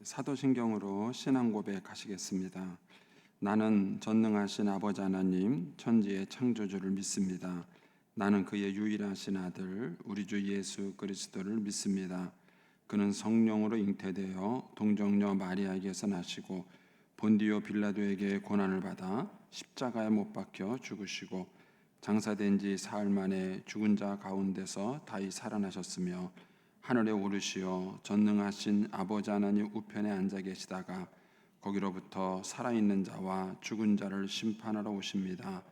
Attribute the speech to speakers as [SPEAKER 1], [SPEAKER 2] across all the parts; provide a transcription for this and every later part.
[SPEAKER 1] 사도신경으로 신앙 고백하시겠습니다. 나는 전능하신 아버지 하나님 천지의 창조주를 믿습니다. 나는 그의 유일하신 아들 우리 주 예수 그리스도를 믿습니다. 그는 성령으로 잉태되어 동정녀 마리아에게서 나시고 본디오 빌라도에게 고난을 받아 십자가에 못 박혀 죽으시고 장사된 지 사흘 만에 죽은 자 가운데서 다시 살아나셨으며 하늘에 오르시어 전능하신 아버지 하나님 우편에 앉아 계시다가 거기로부터 살아있는 자와 죽은 자를 심판하러 오십니다.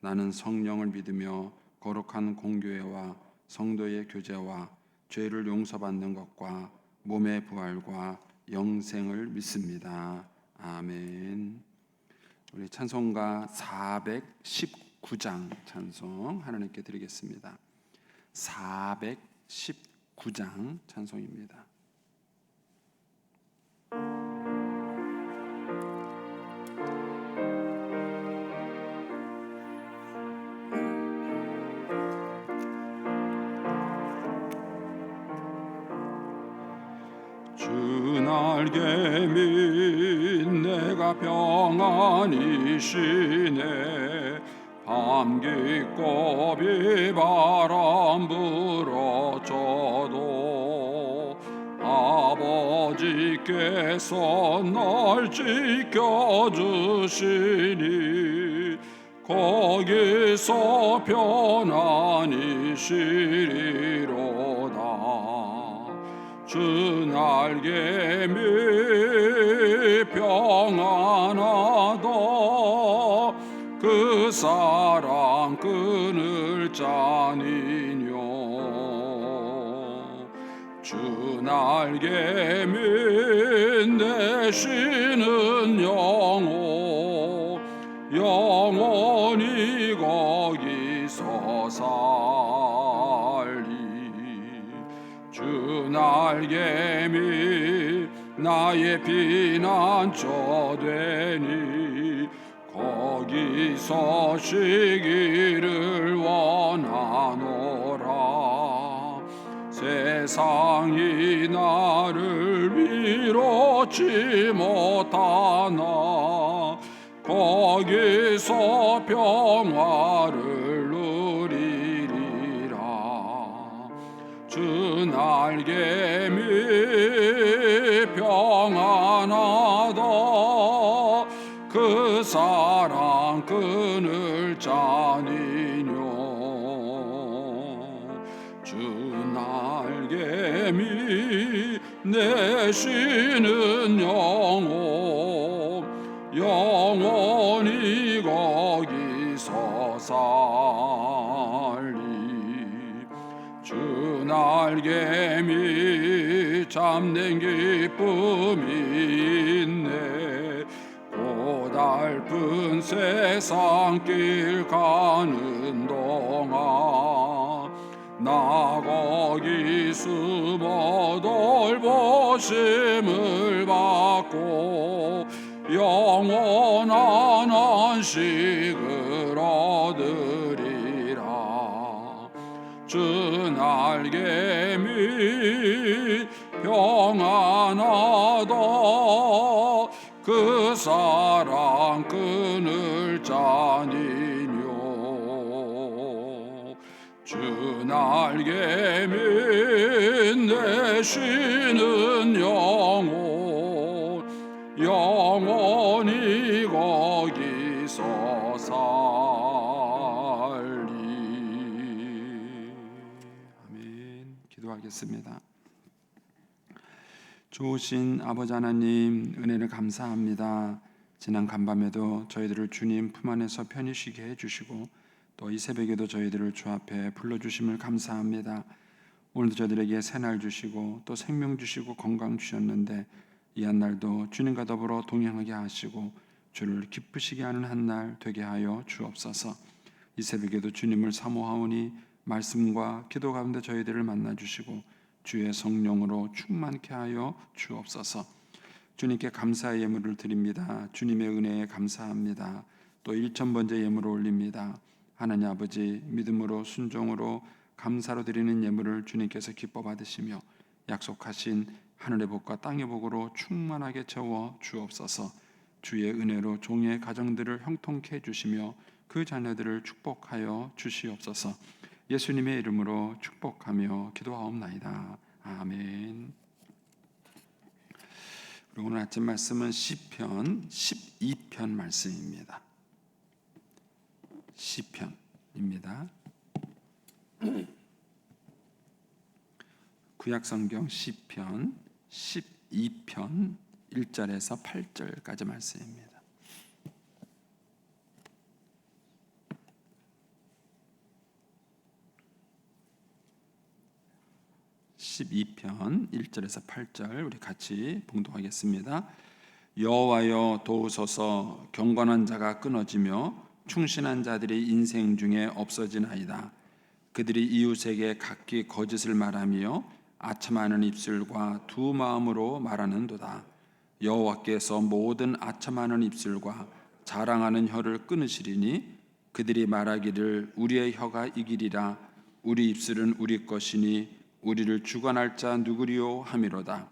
[SPEAKER 1] 나는 성령을 믿으며 거룩한 공교회와 성도의 교제와 죄를 용서받는 것과 몸의 부활과 영생을 믿습니다. 아멘. 우리 찬송가 419장 찬송 하나님께 드리겠습니다. 419장 찬송입니다. 주 날개 밑 내가 평안이시네 밤 깊고 비바람 불어쳐도 아버지께서 날 지켜주시니 거기서 편안히 쉬리로다. 주 날개 밑 평안하다 그 사랑 끊을 자니뇨. 주 날개 밑 내쉬는 영혼 영원히 거기서 살리. 주 날개 밑 나의 피난처 되니 거기서 쉬기를 원하노라. 세상이 나를 위로치 못하나 거기서 평화를 누리리라. 주 날개 밑 평안하다 그 사랑 끊을 자니뇨. 주 날개 밑 내쉬는 영혼 영원히 거기서 살리. 주 날개 밑 참된 기쁨이 있네 고달픈 세상길 가는 동안 나 거기 숨어 돌보심을 받고 영원한 안식을 얻으리라. 주 날개 밑 평안하다 그 사랑 끊을 자니뇨. 주 날개 밑 내쉬는 영혼 영원히 거기서 살리. 아멘. 기도하겠습니다. 좋으신 아버지 하나님 은혜를 감사합니다. 지난 간밤에도 저희들을 주님 품 안에서 편히 쉬게 해주시고 또 이 새벽에도 저희들을 주 앞에 불러주심을 감사합니다. 오늘도 저희들에게 새날 주시고 또 생명 주시고 건강 주셨는데 이 한날도 주님과 더불어 동행하게 하시고 주를 기쁘시게 하는 한날 되게 하여 주옵소서. 이 새벽에도 주님을 사모하오니 말씀과 기도 가운데 저희들을 만나주시고 주의 성령으로 충만케 하여 주옵소서. 주님께 감사의 예물을 드립니다. 주님의 은혜에 감사합니다. 또 1000번째 예물을 올립니다. 하나님 아버지 믿음으로 순종으로 감사로 드리는 예물을 주님께서 기뻐 받으시며 약속하신 하늘의 복과 땅의 복으로 충만하게 채워 주옵소서. 주의 은혜로 종의 가정들을 형통케 해주시며 그 자녀들을 축복하여 주시옵소서. 예수님의 이름으로 축복하며 기도하옵나이다. 아멘. 오늘 아침 말씀은 시편 12편 말씀입니다. 시편입니다. 구약성경 시편 12편 1절에서 8절까지 말씀입니다. (12편) 1절에서 8절 우리 같이 봉독하겠습니다. 여호와여 도우소서. 경건한 자가 끊어지며 충신한 자들이 인생 중에 없어지나이다. 그들이 이웃에게 각기 거짓을 말하며 아첨하는 입술과 두 마음으로 말하는도다. 여호와께서 모든 아첨하는 입술과 자랑하는 혀를 끊으시리니 그들이 말하기를 우리의 혀가 이기리라. 우리 입술은 우리 것이니 우리를 주관할 자 누구리요 하미로다.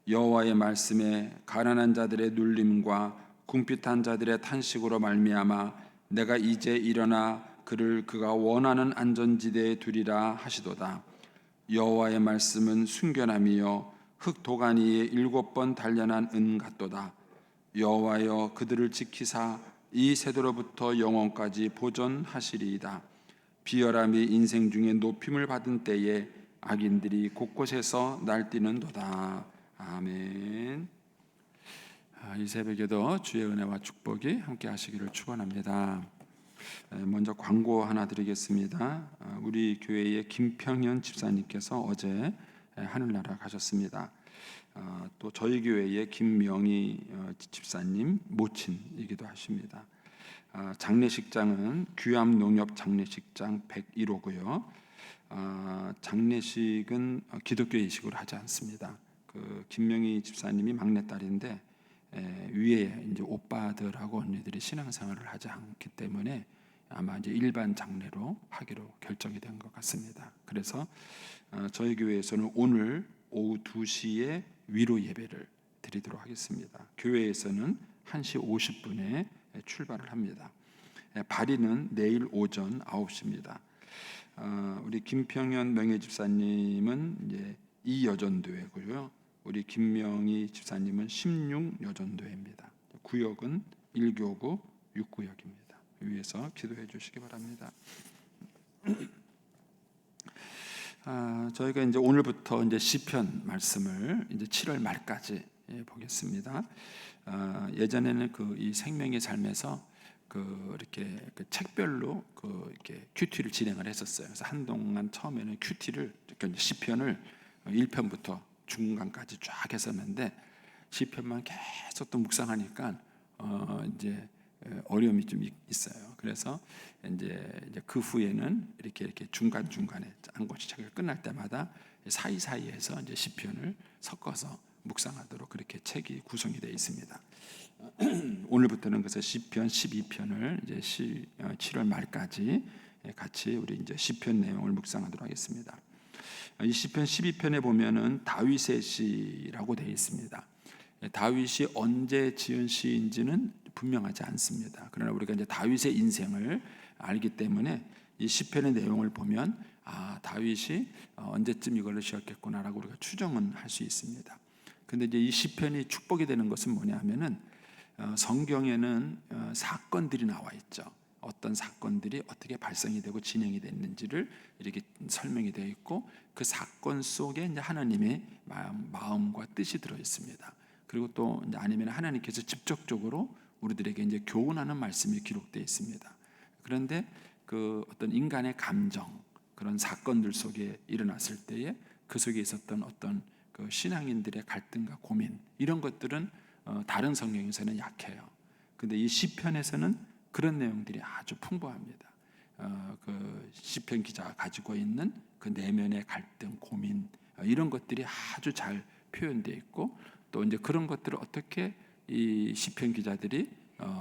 [SPEAKER 1] 여호와의 말씀에 가난한 자들의 눌림과 궁핍한 자들의 탄식으로 말미암아 내가 이제 일어나 그를 그가 원하는 안전지대에 두리라 하시도다. 여호와의 말씀은 순결함이요 흙 도가니에 7번 단련한 은 같도다. 여호와여 그들을 지키사 이 세대로부터 영원까지 보존하시리이다. 비열함이 인생 중에 높임을 받은 때에 악인들이 곳곳에서 날뛰는도다. 아멘. 이 새벽에도 주의 은혜와 축복이 함께 하시기를 축원합니다. 먼저 광고 하나 드리겠습니다. 우리 교회의 김평현 집사님께서 어제 하늘나라 가셨습니다. 또 저희 교회의 김명희 집사님 모친이기도 하십니다. 장례식장은 규암농협 장례식장 101호고요. 장례식은 기독교 예식으로 하지 않습니다. 그 김명희 집사님이 막내딸인데 위에 이제 오빠들하고 언니들이 신앙생활을 하지 않기 때문에 아마 이제 일반 장례로 하기로 결정이 된 것 같습니다. 그래서 저희 교회에서는 오늘 오후 2시에 위로 예배를 드리도록 하겠습니다. 교회에서는 1시 50분에 출발을 합니다. 발인은 내일 오전 9시입니다. 우리 김평현 명예 집사님은 이제 2여전도회고요. 우리 김명희 집사님은 16여전도회입니다. 구역은 1교구 6구역입니다. 위에서 기도해 주시기 바랍니다. 저희가 이제 오늘부터 이제 시편 말씀을 이제 7월 말까지 보겠습니다. 예전에는 이 생명의 삶에서 이렇게 책별로 이렇게 큐티를 진행을 했었어요. 그래서 한동안 처음에는 큐티를 시편을 1편부터 중간까지 쫙 했었는데 시편만 계속 또 묵상하니까 이제 어려움이 좀 있어요. 그래서 이제 그 후에는 이렇게 중간 중간에 한 권씩 책을 끝날 때마다 사이사이에서 이제 시편을 섞어서 묵상하도록 그렇게 책이 구성이 되어 있습니다. 오늘부터는 그래서 시편 12편을 이제 7월 말까지 같이 우리 이제 시편 내용을 묵상하도록 하겠습니다. 이 시편 12편에 보면은 다윗의 시라고 되어 있습니다. 다윗이 언제 지은 시인지는 분명하지 않습니다. 그러나 우리가 이제 다윗의 인생을 알기 때문에 이 시편의 내용을 보면 다윗이 언제쯤 이걸로 지었겠구나라고 우리가 추정은 할 수 있습니다. 근데 이제 이 시편이 축복이 되는 것은 뭐냐면은 성경에는 사건들이 나와 있죠. 어떤 사건들이 어떻게 발생이 되고 진행이 됐는지를 이렇게 설명이 되어 있고 그 사건 속에 이제 하나님의 마음과 뜻이 들어 있습니다. 그리고 또 이제 아니면 하나님께서 직접적으로 우리들에게 이제 교훈하는 말씀이 기록되어 있습니다. 그런데 그 어떤 인간의 감정 그런 사건들 속에 일어났을 때에 그 속에 있었던 어떤 그 신앙인들의 갈등과 고민 이런 것들은 다른 성경에서는 약해요. 근데 이 시편에서는 그런 내용들이 아주 풍부합니다. 그 시편 기자가 가지고 있는 그 내면의 갈등, 고민 이런 것들이 아주 잘 표현되어 있고 또 이제 그런 것들을 어떻게 이 시편 기자들이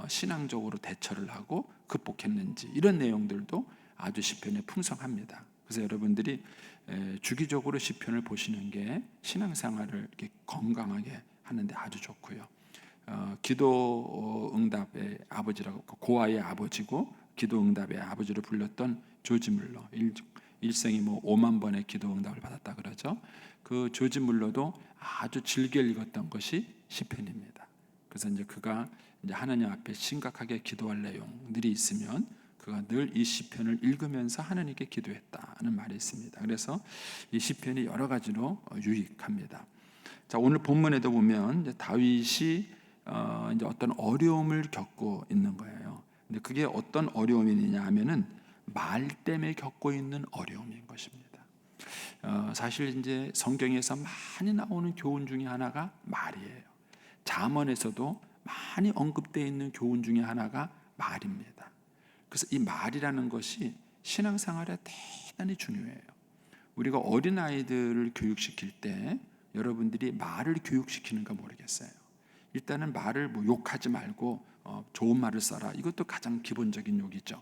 [SPEAKER 1] 신앙적으로 대처를 하고 극복했는지 이런 내용들도 아주 시편에 풍성합니다. 그래서 여러분들이 주기적으로 시편을 보시는 게 신앙생활을 이렇게 건강하게 하는데 아주 좋고요. 기도 응답의 아버지라고, 고아의 아버지고 기도 응답의 아버지로 불렸던 조지 물러, 일생이 뭐 5만 번의 기도 응답을 받았다 그러죠. 그 조지 물러도 아주 즐겨 읽었던 것이 시편입니다. 그래서 이제 그가 이제 하나님 앞에 심각하게 기도할 내용들이 있으면 그가 늘 이 시편을 읽으면서 하나님께 기도했다는 말이 있습니다. 그래서 이 시편이 여러 가지로 유익합니다. 자, 오늘 본문에도 보면 이제 다윗이 이제 어떤 어려움을 겪고 있는 거예요. 근데 그게 어떤 어려움이냐 하면은 말 때문에 겪고 있는 어려움인 것입니다. 사실 이제 성경에서 많이 나오는 교훈 중에 하나가 말이에요. 잠언에서도 많이 언급되어 있는 교훈 중에 하나가 말입니다. 그래서 이 말이라는 것이 신앙생활에 대단히 중요해요. 우리가 어린아이들을 교육시킬 때 여러분들이 말을 교육시키는가 모르겠어요. 일단은 말을 뭐 욕하지 말고 좋은 말을 써라. 이것도 가장 기본적인 욕이죠.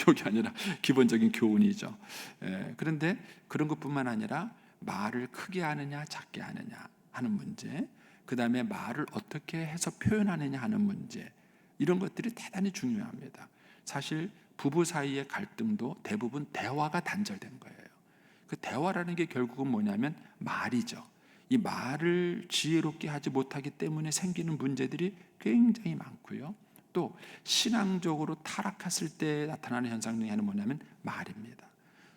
[SPEAKER 1] 욕이 아니라 기본적인 교훈이죠. 그런데 그런 것뿐만 아니라 말을 크게 하느냐 작게 하느냐 하는 문제, 그 다음에 말을 어떻게 해서 표현하느냐 하는 문제, 이런 것들이 대단히 중요합니다. 사실 부부 사이의 갈등도 대부분 대화가 단절된 거예요. 그 대화라는 게 결국은 뭐냐면 말이죠. 이 말을 지혜롭게 하지 못하기 때문에 생기는 문제들이 굉장히 많고요. 또 신앙적으로 타락했을 때 나타나는 현상 중에 하나는 뭐냐면 말입니다.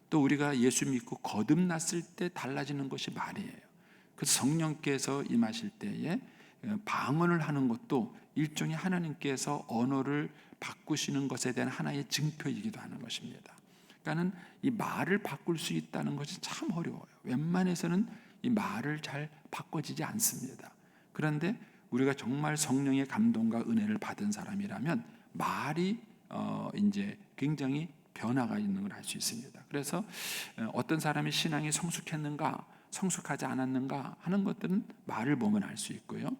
[SPEAKER 1] 또 우리가 예수 믿고 거듭났을 때 달라지는 것이 말이에요. 그래서 성령께서 임하실 때에 방언을 하는 것도 일종의 하나님께서 언어를 바꾸시는 것에 대한 하나의 증표이기도 하는 것입니다. 그러니까는 이 말을 바꿀 수 있다는 것이 참 어려워요. 웬만해서는 이 말을 잘 바꿔지지 않습니다. 그런데 우리가 정말 성령의 감동과 은혜를 받은 사람이라면 말이 이제 굉장히 변화가 있는 걸 알 수 있습니다. 그래서 어떤 사람이 신앙이 성숙했는가, 성숙하지 않았는가 하는 것들은 말을 보면 알 수 있고요.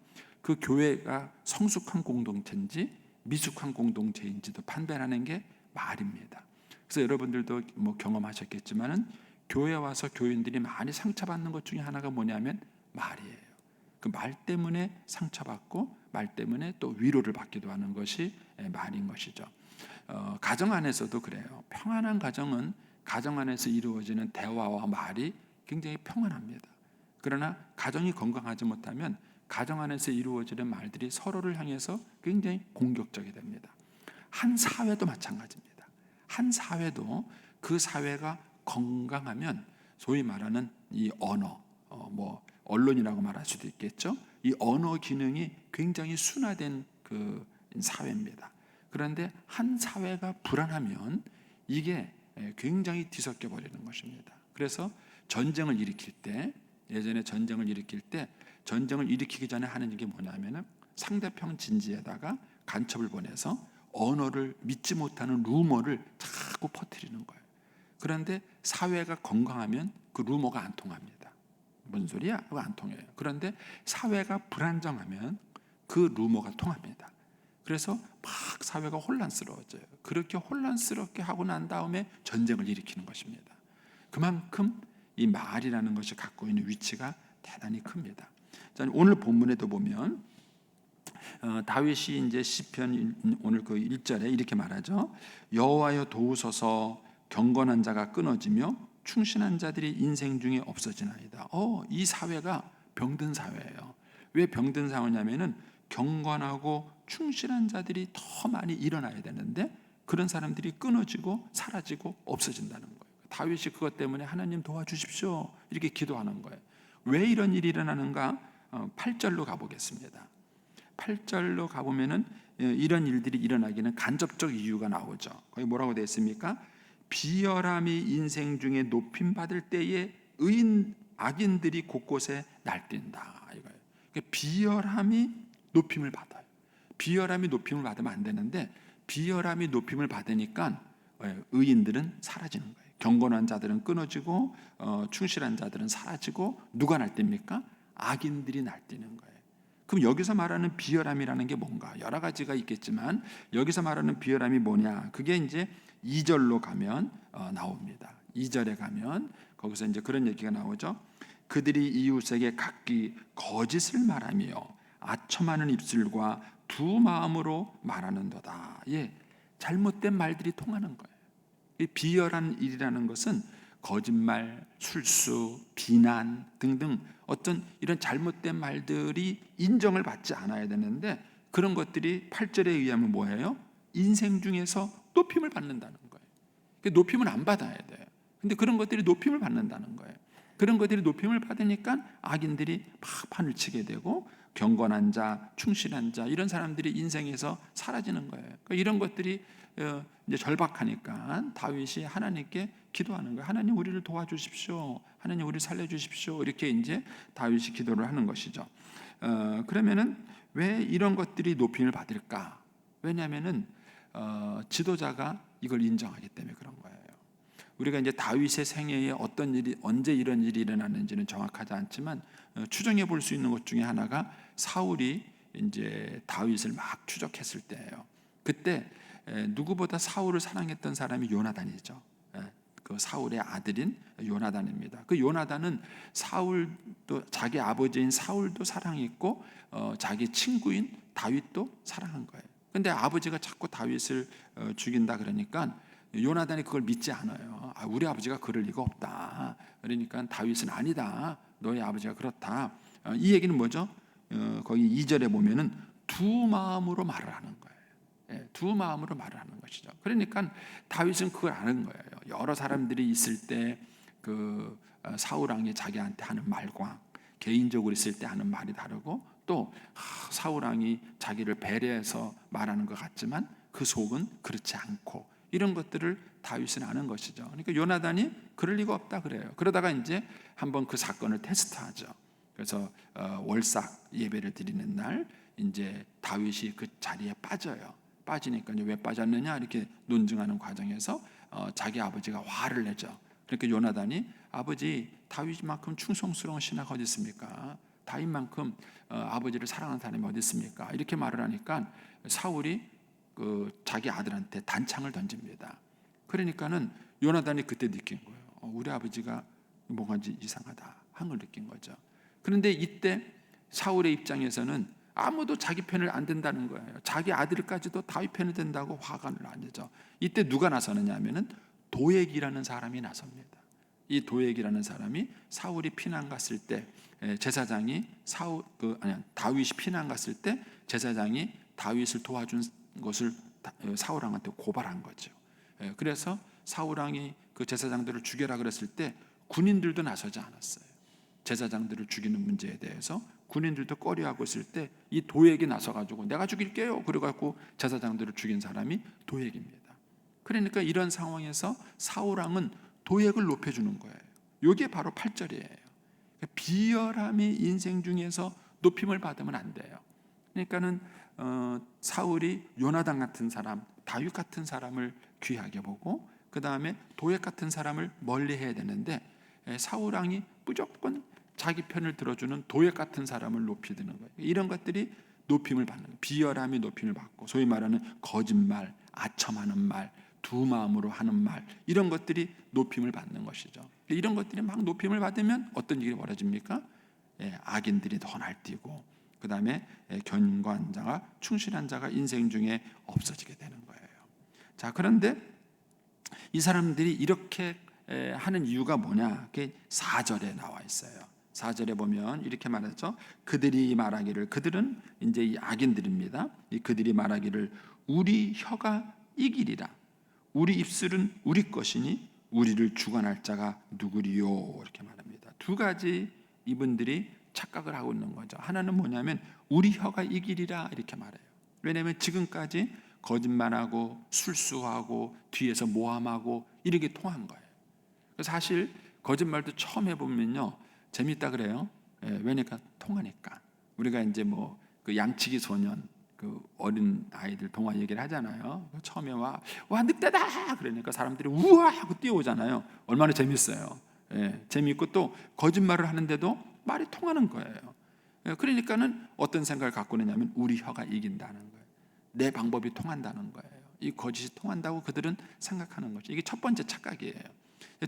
[SPEAKER 1] 그 교회가 성숙한 공동체인지 미숙한 공동체인지도 판별하는 게 말입니다. 그래서 여러분들도 뭐 경험하셨겠지만은 교회 와서 교인들이 많이 상처받는 것 중에 하나가 뭐냐면 말이에요. 그 말 때문에 상처받고 말 때문에 또 위로를 받기도 하는 것이 말인 것이죠. 가정 안에서도 그래요. 평안한 가정은 가정 안에서 이루어지는 대화와 말이 굉장히 평안합니다. 그러나 가정이 건강하지 못하면 가정 안에서 이루어지는 말들이 서로를 향해서 굉장히 공격적이 됩니다. 한 사회도 마찬가지입니다. 한 사회도 그 사회가 건강하면 소위 말하는 이 언어, 뭐 언론이라고 말할 수도 있겠죠. 이 언어 기능이 굉장히 순화된 그 사회입니다. 그런데 한 사회가 불안하면 이게 굉장히 뒤섞여 버리는 것입니다. 그래서 전쟁을 일으킬 때, 예전에 전쟁을 일으킬 때 전쟁을 일으키기 전에 하는 게 뭐냐면은 상대편 진지에다가 간첩을 보내서 언어를 믿지 못하는 루머를 자꾸 퍼뜨리는 거예요. 그런데 사회가 건강하면 그 루머가 안 통합니다. 뭔 소리야? 그거 안 통해요. 그런데 사회가 불안정하면 그 루머가 통합니다. 그래서 막 사회가 혼란스러워져요. 그렇게 혼란스럽게 하고 난 다음에 전쟁을 일으키는 것입니다. 그만큼 이 말이라는 것이 갖고 있는 위치가 대단히 큽니다. 자, 오늘 본문에도 보면 다윗이 이제 시편 오늘 그 1절에 이렇게 말하죠. 여호와여 도우소서, 경건한 자가 끊어지며 충신한 자들이 인생 중에 없어지나이다. 이 사회가 병든 사회예요. 왜 병든 사회냐면은 경건하고 충실한 자들이 더 많이 일어나야 되는데 그런 사람들이 끊어지고 사라지고 없어진다는 거예요. 다윗이 그것 때문에 하나님 도와주십시오 이렇게 기도하는 거예요. 왜 이런 일이 일어나는가? 8절로 가보겠습니다. 8절로 가보면은 이런 일들이 일어나기는 간접적 이유가 나오죠. 거기 뭐라고 되어 있습니까? 비열함이 인생 중에 높임 받을 때에 악인들이 곳곳에 날뛴다 이거예요. 비열함이 높임을 받아요. 비열함이 높임을 받으면 안 되는데 비열함이 높임을 받으니까 의인들은 사라지는 거예요. 경건한 자들은 끊어지고 충실한 자들은 사라지고 누가 날뜁니까? 악인들이 날뛰는 거예요. 그럼 여기서 말하는 비열함이라는 게 뭔가? 여러 가지가 있겠지만 여기서 말하는 비열함이 뭐냐? 그게 이제 2절로 가면 나옵니다. 2절에 가면 거기서 이제 그런 얘기가 나오죠. 그들이 이웃에게 각기 거짓을 말하며 아첨하는 입술과 두 마음으로 말하는도다. 예, 잘못된 말들이 통하는 거예요. 이 비열한 일이라는 것은 거짓말, 술수, 비난 등등 어떤 이런 잘못된 말들이 인정을 받지 않아야 되는데, 그런 것들이 8절에 의하면 뭐예요? 인생 중에서 높임을 받는다는 거예요. 높임을 안 받아야 돼요. 근데 그런 것들이 높임을 받는다는 거예요. 그런 것들이 높임을 받으니까 악인들이 막 판을 치게 되고, 경건한 자, 충실한 자, 이런 사람들이 인생에서 사라지는 거예요. 그러니까 이런 것들이 이제 절박하니까 다윗이 하나님께 기도하는 거예요. 하나님, 우리를 도와주십시오. 하나님, 우리를 살려주십시오. 이렇게 이제 다윗이 기도를 하는 것이죠. 그러면은 왜 이런 것들이 높임을 받을까? 왜냐하면은 지도자가 이걸 인정하기 때문에 그런 거예요. 우리가 이제 다윗의 생애에 어떤 일이, 언제 이런 일이 일어났는지는 정확하지 않지만 추정해 볼 수 있는 것 중에 하나가 사울이 이제 다윗을 막 추적했을 때예요. 그때 누구보다 사울을 사랑했던 사람이 요나단이죠. 그 사울의 아들인 요나단입니다. 그 요나단은 사울도, 자기 아버지인 사울도 사랑했고 자기 친구인 다윗도 사랑한 거예요. 근데 아버지가 자꾸 다윗을 죽인다 그러니까 요나단이 그걸 믿지 않아요. 우리 아버지가 그럴 리가 없다. 그러니까 다윗은 아니다. 너희 아버지가 그렇다. 이 얘기는 뭐죠? 거기 2절에 보면은 두 마음으로 말을 하는 거예요. 두 마음으로 말을 하는 것이죠. 그러니까 다윗은 그걸 아는 거예요. 여러 사람들이 있을 때 그 사울 왕이 자기한테 하는 말과 개인적으로 있을 때 하는 말이 다르고, 또 사울 왕이 자기를 배려해서 말하는 것 같지만 그 속은 그렇지 않고, 이런 것들을 다윗은 아는 것이죠. 그러니까 요나단이 그럴 리가 없다 그래요. 그러다가 이제 한번 그 사건을 테스트하죠. 그래서 월삭 예배를 드리는 날 이제 다윗이 그 자리에 빠져요. 빠지니까 이제 왜 빠졌느냐 이렇게 논증하는 과정에서 자기 아버지가 화를 내죠. 그러니까 요나단이, 아버지, 다윗만큼 충성스러운 신하가 어디 있습니까? 다윗만큼 아버지를 사랑하는 사람이 어디 있습니까? 이렇게 말을 하니까 사울이 그 자기 아들한테 단창을 던집니다. 그러니까는 요나단이 그때 느낀 거예요. 우리 아버지가 뭔가 이상하다 한 걸 느낀 거죠. 그런데 이때 사울의 입장에서는 아무도 자기 편을 안 든다는 거예요. 자기 아들까지도 다윗 편을 든다고 화가 나죠. 이때 누가 나서느냐 하면은 도액이라는 사람이 나섭니다. 이 도액이라는 사람이 사울이 피난 갔을 때 제사장이 다윗이 피난 갔을 때 제사장이 다윗을 도와준 것을 사울 왕한테 고발한 거죠. 그래서 사울 왕이 그 제사장들을 죽여라 그랬을 때 군인들도 나서지 않았어요. 제사장들을 죽이는 문제에 대해서 군인들도 꺼려하고 있을 때 이 도액이 나서가지고 내가 죽일게요. 그래갖고 제사장들을 죽인 사람이 도액입니다. 그러니까 이런 상황에서 사울 왕은 도액을 높여주는 거예요. 이게 바로 8절이에요. 비열함이 인생 중에서 높임을 받으면 안 돼요. 그러니까는 사울이 요나단 같은 사람, 다윗 같은 사람을 귀하게 보고 그 다음에 도액 같은 사람을 멀리해야 되는데, 사울 왕이 무조건 자기 편을 들어주는 도액 같은 사람을 높이 드는 거예요. 이런 것들이 높임을 받는 거예요. 비열함이 높임을 받고, 소위 말하는 거짓말, 아첨하는 말, 두 마음으로 하는 말, 이런 것들이 높임을 받는 것이죠. 이런 것들이 막 높임을 받으면 어떤 일이 벌어집니까? 악인들이 더 날뛰고, 그 다음에 견고한 자가, 충실한 자가 인생 중에 없어지게 되는 거예요. 자, 그런데 이 사람들이 이렇게 하는 이유가 뭐냐? 그게 4절에 나와 있어요. 4절에 보면 이렇게 말하죠. 그들이 말하기를, 그들은 이제 이 악인들입니다. 그들이 말하기를 우리 혀가 이기리라. 우리 입술은 우리 것이니 우리를 주관할 자가 누구리요? 이렇게 말합니다. 두 가지 이분들이 착각을 하고 있는 거죠. 하나는 뭐냐면 우리 혀가 이기리라 이렇게 말해요. 왜냐하면 지금까지 거짓말하고 술수하고 뒤에서 모함하고 이렇게 통한 거예요. 사실 거짓말도 처음 해보면요 재밌다 그래요. 왜냐니까 통하니까. 우리가 이제 뭐 그 양치기 소년, 그 어린 아이들 동화 얘기를 하잖아요. 처음에 와 늑대다 그러니까 사람들이 우와 하고 뛰어오잖아요. 얼마나 재밌어요. 재밌고 또 거짓말을 하는데도 말이 통하는 거예요. 그러니까는 어떤 생각을 갖고 있냐면 우리 혀가 이긴다는 거예요. 내 방법이 통한다는 거예요. 이 거짓이 통한다고 그들은 생각하는 거죠. 이게 첫 번째 착각이에요.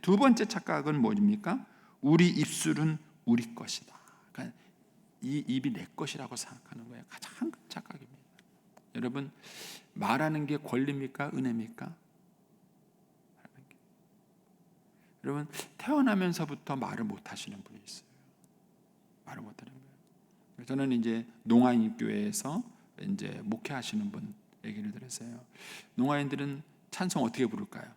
[SPEAKER 1] 두 번째 착각은 뭐입니까? 우리 입술은 우리 것이다. 그러니까 이 입이 내 것이라고 생각하는 거예요. 가장 큰 착각입니다. 여러분, 말하는 게 권리입니까? 은혜입니까? 여러분, 태어나면서부터 말을 못 하시는 분이 있어요. 말을 못 하는 거예요. 저는 이제 농아인 교회에서 이제 목회하시는 분 얘기를 들었어요. 농아인들은 찬송 어떻게 부를까요?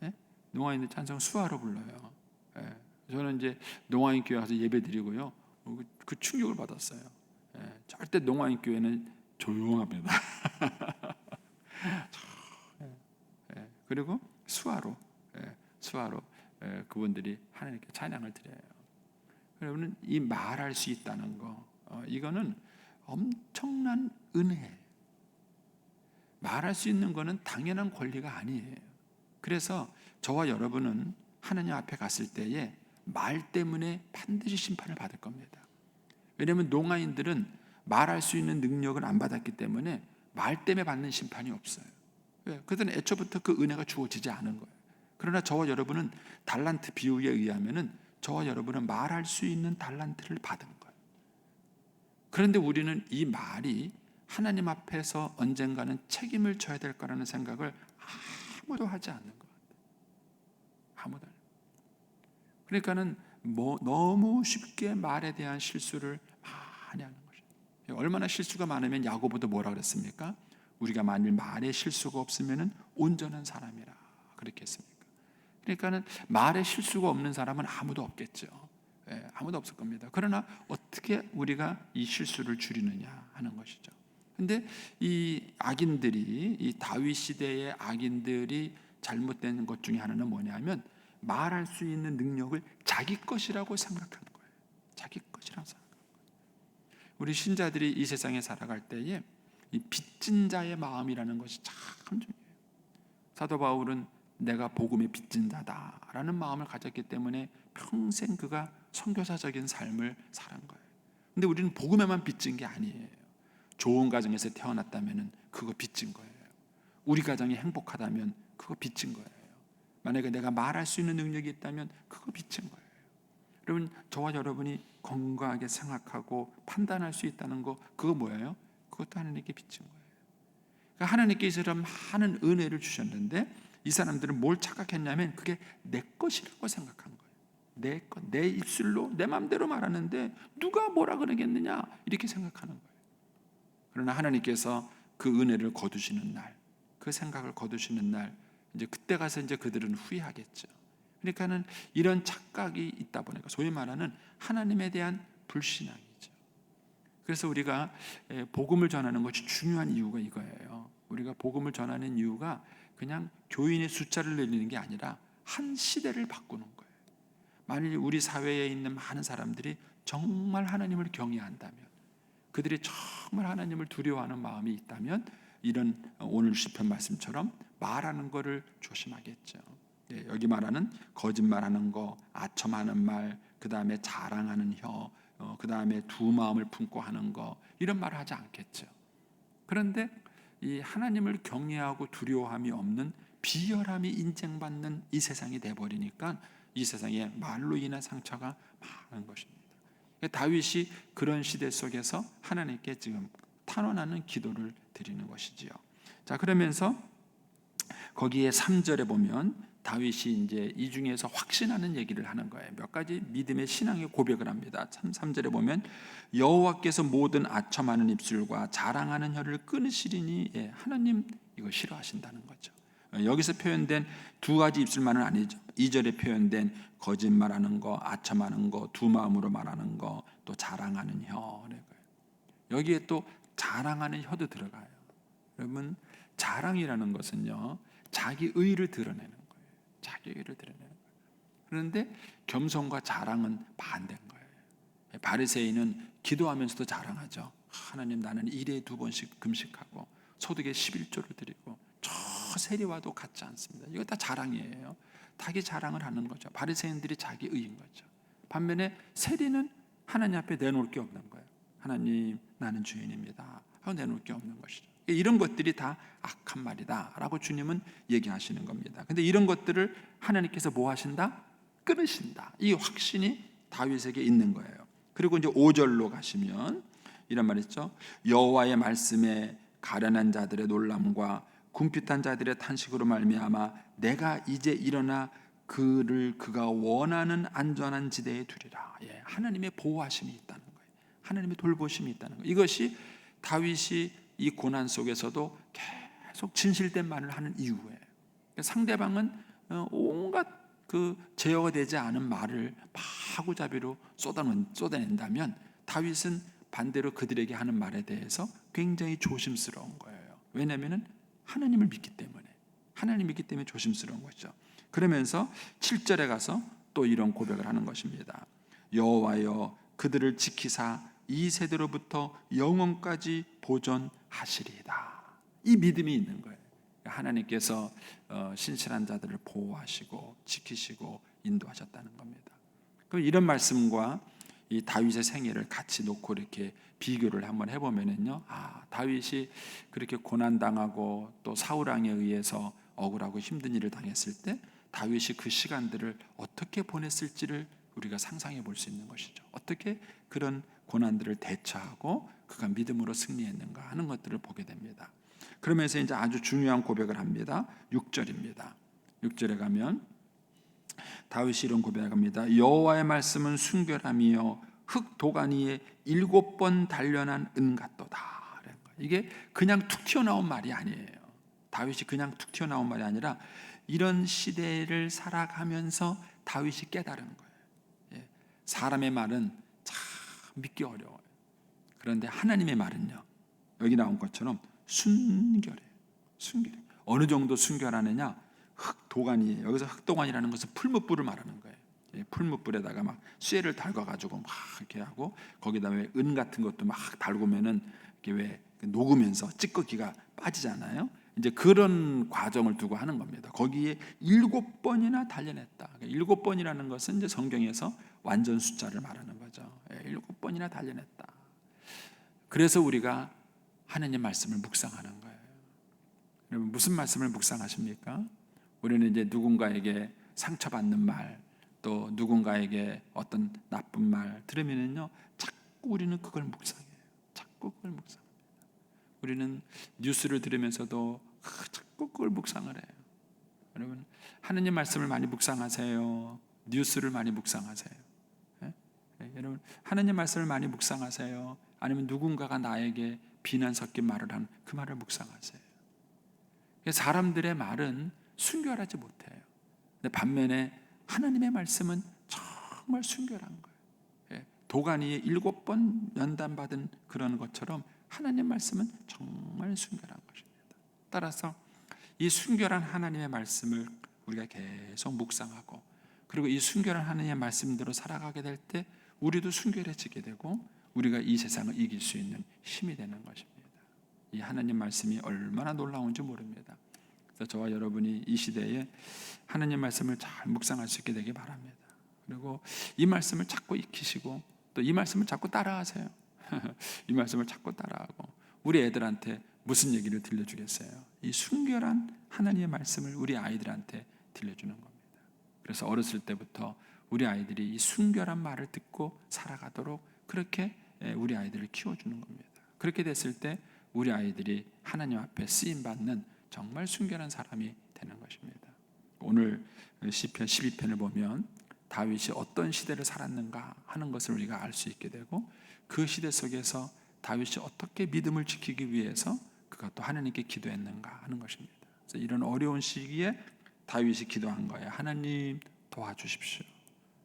[SPEAKER 1] 예? 농아인들 찬송 수화로 불러요. 예. 저는 이제 농아인 교회 가서 예배 드리고요. 그 충격을 받았어요. 예. 절대 농아인 교회는 조용합니다. 예. 그리고 수화로 그분들이 하나님께 찬양을 드려요. 여러분, 이 말할 수 있다는 거, 이거는 엄청난 은혜예요. 말할 수 있는 거는 당연한 권리가 아니에요. 그래서 저와 여러분은 하나님 앞에 갔을 때에 말 때문에 반드시 심판을 받을 겁니다. 왜냐하면 농아인들은 말할 수 있는 능력을 안 받았기 때문에 말 때문에 받는 심판이 없어요. 왜? 그들은 애초부터 그 은혜가 주어지지 않은 거예요. 그러나 저와 여러분은 달란트 비유에 의하면은 저와 여러분은 말할 수 있는 달란트를 받은 거예요. 그런데 우리는 이 말이 하나님 앞에서 언젠가는 책임을 져야 될 거라는 생각을 아무도 하지 않는 것 같아요. 아무도. 그러니까는 너무 쉽게 말에 대한 실수를 많이 하는 거죠. 얼마나 실수가 많으면 야고보도 뭐라 그랬습니까? 우리가 만일 말에 실수가 없으면은 온전한 사람이라 그렇게 했습니까? 그러니까는 말에 실수가 없는 사람은 아무도 없겠죠. 예, 아무도 없을 겁니다. 그러나 어떻게 우리가 이 실수를 줄이느냐 하는 것이죠. 근데 이 악인들이, 이 다윗 시대의 악인들이 잘못된 것 중에 하나는 뭐냐면 말할 수 있는 능력을 자기 것이라고 생각하는 거예요. 자기 것이라고 생각하는 거예요. 우리 신자들이 이 세상에 살아갈 때에 이 빚진 자의 마음이라는 것이 참 중요해요. 사도 바울은 내가 복음의 빚진 자다라는 마음을 가졌기 때문에 평생 그가 선교사적인 삶을 살은 거예요. 근데 우리는 복음에만 빚진 게 아니에요. 좋은 가정에서 태어났다면 그거 빚진 거예요. 우리 가정이 행복하다면 그거 빚진 거예요. 만약에 내가 말할 수 있는 능력이 있다면 그거 빚진 거예요. 여러분, 저와 여러분이 건강하게 생각하고 판단할 수 있다는 거, 그거 뭐예요? 그것도 하나님께 빚진 거예요. 그러니까 하나님께 이 사람 많은 은혜를 주셨는데 이 사람들은 뭘 착각했냐면 그게 내 것이라고 생각한 거예요. 내 것, 내 입술로 내 마음대로 말하는데 누가 뭐라 그러겠느냐 이렇게 생각하는 거예요. 그러나 하나님께서 그 은혜를 거두시는 날, 그 생각을 거두시는 날, 이제 그때 가서 이제 그들은 후회하겠죠. 그러니까는 이런 착각이 있다 보니까 소위 말하는 하나님에 대한 불신앙이죠. 그래서 우리가 복음을 전하는 것이 중요한 이유가 이거예요. 우리가 복음을 전하는 이유가 그냥 교인의 숫자를 늘리는 게 아니라 한 시대를 바꾸는 거예요. 만일 우리 사회에 있는 많은 사람들이 정말 하나님을 경외한다면, 그들이 정말 하나님을 두려워하는 마음이 있다면 이런 오늘 시편 말씀처럼 말하는 거를 조심하겠죠. 여기 말하는 거짓말하는 거, 아첨하는 말, 그 다음에 자랑하는 혀, 그 다음에 두 마음을 품고 하는 거, 이런 말을 하지 않겠죠. 그런데 이 하나님을 경외하고 두려워함이 없는 비열함이 인정받는 이 세상이 돼버리니까 이 세상에 말로 인한 상처가 많은 것입니다. 다윗이 그런 시대 속에서 하나님께 지금 탄원하는 기도를 드리는 것이지요. 자, 그러면서 거기에 3절에 보면 다윗이 이제 이 중에서 확신하는 얘기를 하는 거예요. 몇 가지 믿음의 신앙의 고백을 합니다. 3절에 보면 여호와께서 모든 아첨하는 입술과 자랑하는 혀를 끊으시리니, 하나님 이거 싫어하신다는 거죠. 여기서 표현된 두 가지 입술만은 아니죠. 2절에 표현된 거짓말하는 거, 아첨하는 거, 두 마음으로 말하는 거, 또 자랑하는 혀. 여기에 또 자랑하는 혀도 들어가요. 여러분, 자랑이라는 것은요, 자기 의를 드러내는 거예요. 자기 의를 드러내는 거예요. 그런데 겸손과 자랑은 반대인 거예요. 바리새인은 기도하면서도 자랑하죠. 하나님, 나는 일에 2번씩 금식하고 소득의 11조를 드리고 저 세리와도 같지 않습니다. 이거 다 자랑이에요. 자기 자랑을 하는 거죠. 바리새인들이 자기 의인 거죠. 반면에 세리는 하나님 앞에 내놓을 게 없는 거예요. 하나님, 나는 주인입니다 하고 내놓을 게 없는 것이죠. 이런 것들이 다 악한 말이다라고 주님은 얘기하시는 겁니다. 근데 이런 것들을 하나님께서 뭐 하신다? 끊으신다. 이 확신이 다윗에게 있는 거예요. 그리고 이제 5절로 가시면 이런 말 있죠. 여호와의 말씀에 가련한 자들의 놀람과 궁핍한 자들의 탄식으로 말미암아 내가 이제 일어나 그를 그가 원하는 안전한 지대에 두리라. 하나님의 보호하심이 있다는 거예요. 하나님의 돌보심이 있다는 거예요. 이것이 다윗이 이 고난 속에서도 계속 진실된 말을 하는 이유예요. 상대방은 온갖 그 제어가 되지 않은 말을 마구잡이로 쏟아낸다면 다윗은 반대로 그들에게 하는 말에 대해서 굉장히 조심스러운 거예요. 왜냐하면 하나님을 믿기 때문에, 하나님 믿기 때문에 조심스러운 거죠. 그러면서 7절에 가서 또 이런 고백을 하는 것입니다. 여호와여 그들을 지키사 이 세대로부터 영원까지 보존하시리이다. 이 믿음이 있는 거예요. 하나님께서 신실한 자들을 보호하시고 지키시고 인도하셨다는 겁니다. 그럼 이런 말씀과 이 다윗의 생애를 같이 놓고 이렇게 비교를 한번 해보면은요, 다윗이 그렇게 고난당하고 또 사울 왕에 의해서 억울하고 힘든 일을 당했을 때 다윗이 그 시간들을 어떻게 보냈을지를 우리가 상상해 볼 수 있는 것이죠. 어떻게 그런 고난들을 대처하고 그가 믿음으로 승리했는가 하는 것들을 보게 됩니다. 그러면서 이제 아주 중요한 고백을 합니다. 6절입니다. 6절에 가면 다윗이 이런 고백을 합니다. 여호와의 말씀은 순결함이요 흙 도가니에 7번 단련한 은 같도다. 이게 그냥 툭 튀어나온 말이 아니에요. 다윗이 그냥 툭 튀어나온 말이 아니라 이런 시대를 살아가면서 다윗이 깨달은 거예요. 사람의 말은 참 믿기 어려워요. 그런데 하나님의 말은요, 여기 나온 것처럼 순결해요. 순결해요. 어느 정도 순결하느냐? 흙도가니예요. 여기서 흙도가니라는 것은 풀무불을 말하는 거예요. 풀무불에다가 막 쇠를 달궈가지고 막 이렇게 하고 거기다 왜 은 같은 것도 막 달구면은 이렇게 왜 녹으면서 찌꺼기가 빠지잖아요. 이제 그런 과정을 두고 하는 겁니다. 거기에 7번이나 단련했다. 7번이라는 것은 이제 성경에서 완전 숫자를 말하는 거죠. 7번이나 단련했다. 그래서 우리가 하나님 말씀을 묵상하는 거예요. 여러분 무슨 말씀을 묵상하십니까? 우리는 이제 누군가에게 상처받는 말, 또 누군가에게 어떤 나쁜 말 들으면은요, 자꾸 우리는 그걸 묵상해요. 자꾸 그걸 묵상합니다. 우리는 뉴스를 들으면서도 자꾸 그걸 묵상을 해요. 여러분 하나님 말씀을 많이 묵상하세요. 뉴스를 많이 묵상하세요. 여러분 하나님 말씀을 많이 묵상하세요. 아니면 누군가가 나에게 비난 섞인 말을 하는 그 말을 묵상하세요. 사람들의 말은 순결하지 못해요. 근데 반면에 하나님의 말씀은 정말 순결한 거예요. 도가니에 7번 연단받은 그런 것처럼 하나님의 말씀은 정말 순결한 것입니다. 따라서 이 순결한 하나님의 말씀을 우리가 계속 묵상하고, 그리고 이 순결한 하나님의 말씀대로 살아가게 될 때 우리도 순결해지게 되고 우리가 이 세상을 이길 수 있는 힘이 되는 것입니다. 이 하나님 말씀이 얼마나 놀라운지 모릅니다. 그래서 저와 여러분이 이 시대에 하나님 말씀을 잘 묵상할 수 있게 되길 바랍니다. 그리고 이 말씀을 자꾸 익히시고 또 이 말씀을 자꾸 따라하세요. 이 말씀을 자꾸 따라하고 우리 애들한테 무슨 얘기를 들려주겠어요? 이 순결한 하나님의 말씀을 우리 아이들한테 들려주는 겁니다. 그래서 어렸을 때부터 우리 아이들이 이 순결한 말을 듣고 살아가도록 그렇게 우리 아이들을 키워주는 겁니다. 그렇게 됐을 때 우리 아이들이 하나님 앞에 쓰임받는 정말 순결한 사람이 되는 것입니다. 오늘 시편 12편을 보면 다윗이 어떤 시대를 살았는가 하는 것을 우리가 알 수 있게 되고, 그 시대 속에서 다윗이 어떻게 믿음을 지키기 위해서 그가 또 하나님께 기도했는가 하는 것입니다. 그래서 이런 어려운 시기에 다윗이 기도한 거예요. 하나님 도와주십시오.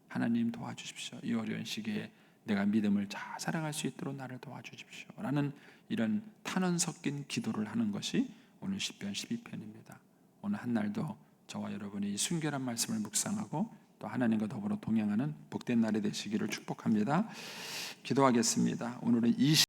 [SPEAKER 1] 하나님 도와주십시오. 이 어려운 시기에 내가 믿음을 잘 살아갈 수 있도록 나를 도와주십시오. 라는 이런 탄원 섞인 기도를 하는 것이 오늘 시편 12편입니다. 오늘 한 날도 저와 여러분이 이 순결한 말씀을 묵상하고 또 하나님과 더불어 동행하는 복된 날이 되시기를 축복합니다. 기도하겠습니다. 오늘은